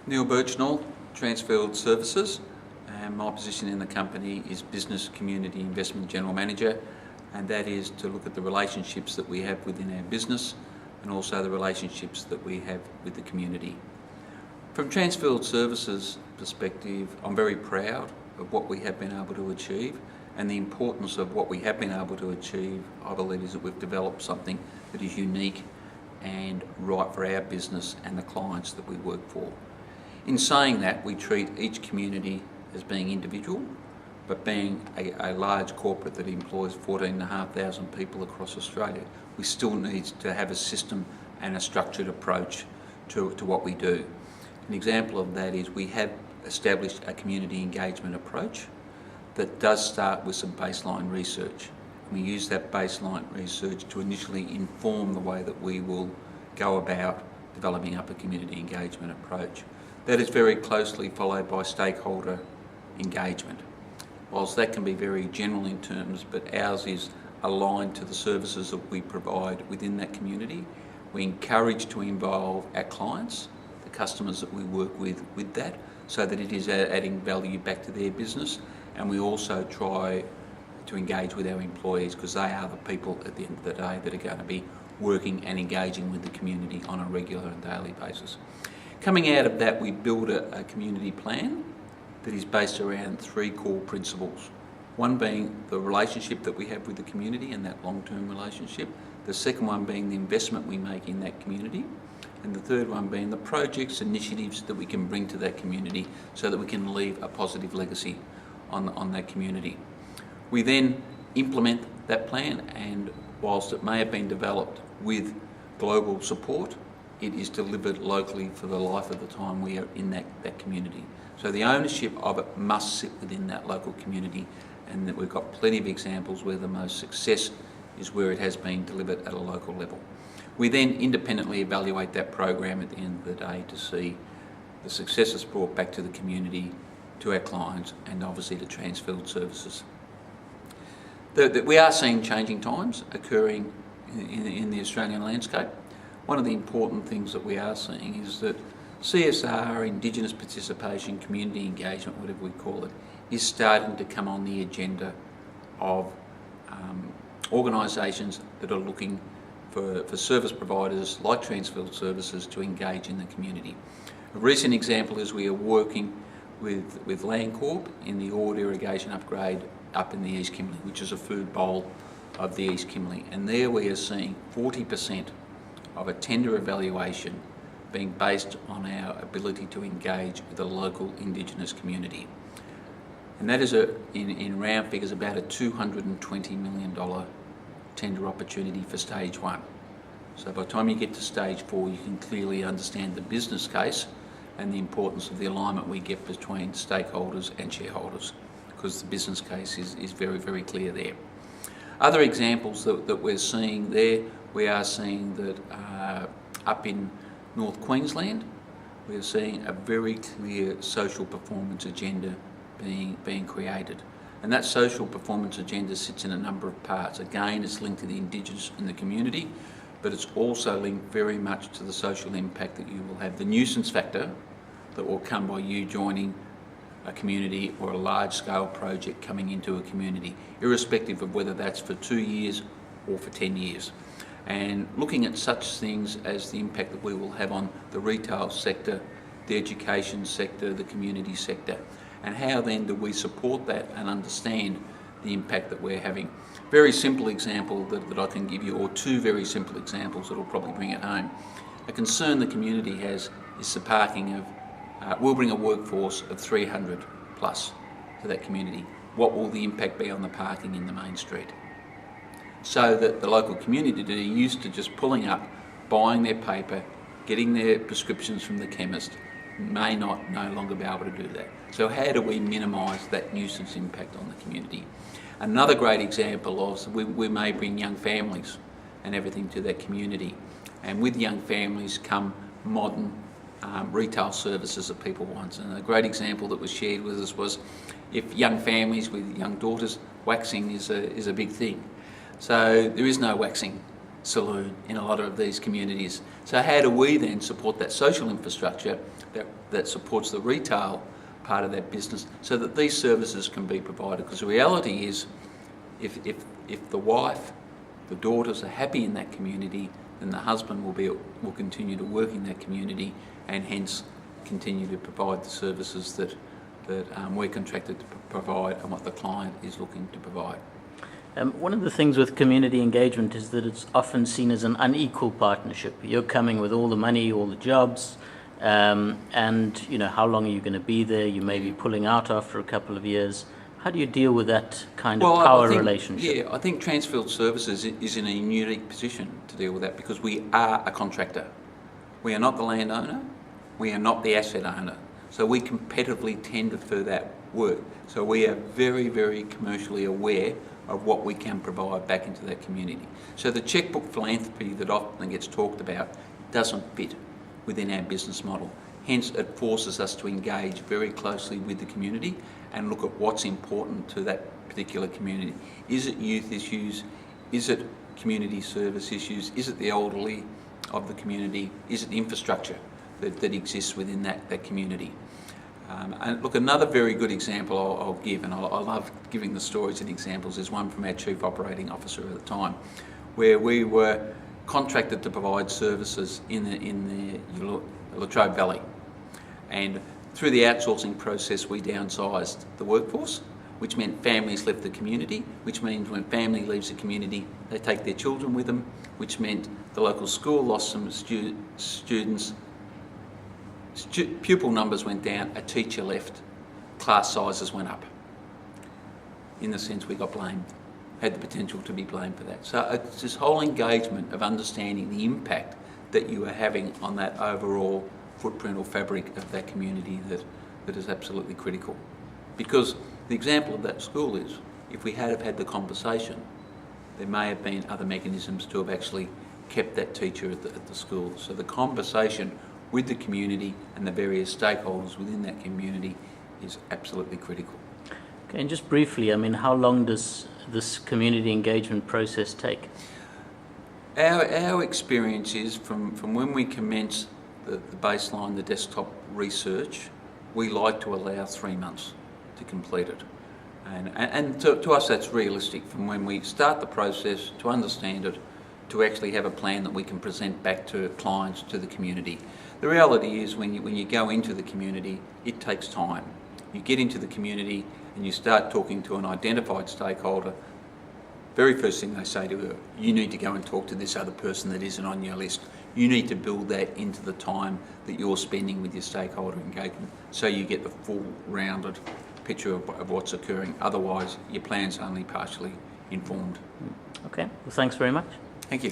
Neil Birtchnell, Transfield Services, and my position in the company is Business Community Investment General Manager, and that is to look at the relationships that we have within our business and also the relationships that we have with the community. From Transfield Services perspective, I'm very proud of what we have been able to achieve, and the importance of what we have been able to achieve, I believe, is that we've developed something that is unique and right for our business and the clients that we work for. In saying that, we treat each community as being individual, but being a large corporate that employs 14,500 people across Australia, we still need to have a system and a structured approach to what we do. An example of that is we have established a community engagement approach that does start with some baseline research. We use that baseline research to initially inform the way that we will go about developing up a community engagement approach. That is very closely followed by stakeholder engagement. Whilst that can be very general in terms, but ours is aligned to the services that we provide within that community. We encourage to involve our clients, the customers that we work with that, so that it is adding value back to their business. And we also try to engage with our employees, because they are the people at the end of the day that are going to be working and engaging with the community on a regular and daily basis. Coming out of that, we build a community plan that is based around three core principles. One being the relationship that we have with the community and that long-term relationship. The second one being the investment we make in that community. And the third one being the projects, initiatives that we can bring to that community so that we can leave a positive legacy on that community. We then implement that plan, and whilst it may have been developed with global support, it is delivered locally for the life of the time we are in that community. So the ownership of it must sit within that local community, and that we've got plenty of examples where the most success is where it has been delivered at a local level. We then independently evaluate that program at the end of the day to see the successes brought back to the community, to our clients, and obviously to Transfield Services. We are seeing changing times occurring in the Australian landscape. One of the important things that we are seeing is that CSR, Indigenous participation, community engagement, whatever we call it, is starting to come on the agenda of organisations that are looking for service providers like Transfield Services to engage in the community. A recent example is we are working with Landcorp in the Ord irrigation upgrade up in the East Kimberley, which is a food bowl of the East Kimberley. And there we are seeing 40% of a tender evaluation being based on our ability to engage with the local Indigenous community. And that is, in round figures, about a $220 million tender opportunity for stage one. So by the time you get to stage four, you can clearly understand the business case and the importance of the alignment we get between stakeholders and shareholders, because the business case is very, very clear there. Other examples that we're seeing there, we are seeing that up in North Queensland, we're seeing a very clear social performance agenda being created. And that social performance agenda sits in a number of parts. Again, it's linked to the Indigenous in the community, but it's also linked very much to the social impact that you will have, the nuisance factor that will come by you joining a community or a large-scale project coming into a community, irrespective of whether that's for 2 years or for 10 years. And looking at such things as the impact that we will have on the retail sector, the education sector, the community sector, and how then do we support that and understand the impact that we're having. Very simple example that I can give you, or two very simple examples that will probably bring it home. A concern the community has is the parking of, we'll bring a workforce of 300 plus to that community. What will the impact be on the parking in the main street? So that the local community that are used to just pulling up, buying their paper, getting their prescriptions from the chemist, may no longer be able to do that. So how do we minimise that nuisance impact on the community? Another great example of, we may bring young families and everything to that community, and with young families come modern retail services that people want. And a great example that was shared with us was, if young families with young daughters, waxing is a big thing. So there is no waxing saloon in a lot of these communities. So how do we then support that social infrastructure that supports the retail part of that business so that these services can be provided? Because the reality is, if the wife, the daughters are happy in that community, then the husband will continue to work in that community and hence continue to provide the services that we're contracted to provide and what the client is looking to provide. One of the things with community engagement is that it's often seen as an unequal partnership. You're coming with all the money, all the jobs, and how long are you going to be there? You may be pulling out after a couple of years. How do you deal with that kind of power relationship? Yeah, I think Transfield Services is in a unique position to deal with that because we are a contractor. We are not the landowner. We are not the asset owner. So we competitively tender for that work. So we are very, very commercially aware of what we can provide back into that community. So the checkbook philanthropy that often gets talked about doesn't fit within our business model. Hence, it forces us to engage very closely with the community and look at what's important to that particular community. Is it youth issues? Is it community service issues? Is it the elderly of the community? Is it the infrastructure that exists within that community? And look, another very good example I'll give, and I love giving the stories and examples, is one from our Chief Operating Officer at the time, where we were contracted to provide services in the Latrobe Valley. And through the outsourcing process, we downsized the workforce, which meant families left the community, which means when family leaves the community, they take their children with them, which meant the local school lost some students, pupil numbers went down, a teacher left, class sizes went up. In the sense we got blamed, had the potential to be blamed for that. So it's this whole engagement of understanding the impact that you are having on that overall footprint or fabric of that community that is absolutely critical. Because the example of that school is, if we had had the conversation, there may have been other mechanisms to have actually kept that teacher at the school. So the conversation with the community and the various stakeholders within that community is absolutely critical. Okay, and just briefly, how long does this community engagement process take? Our experience is from when we commence the baseline, the desktop research, we like to allow 3 months to complete it. And to us that's realistic, from when we start the process to understand it, to actually have a plan that we can present back to clients, to the community. The reality is when you go into the community, it takes time. You get into the community and you start talking to an identified stakeholder, very first thing they say to her, you need to go and talk to this other person that isn't on your list. You need to build that into the time that you're spending with your stakeholder engagement so you get the full rounded picture of what's occurring. Otherwise, your plan's only partially informed. Okay, well, thanks very much. Thank you.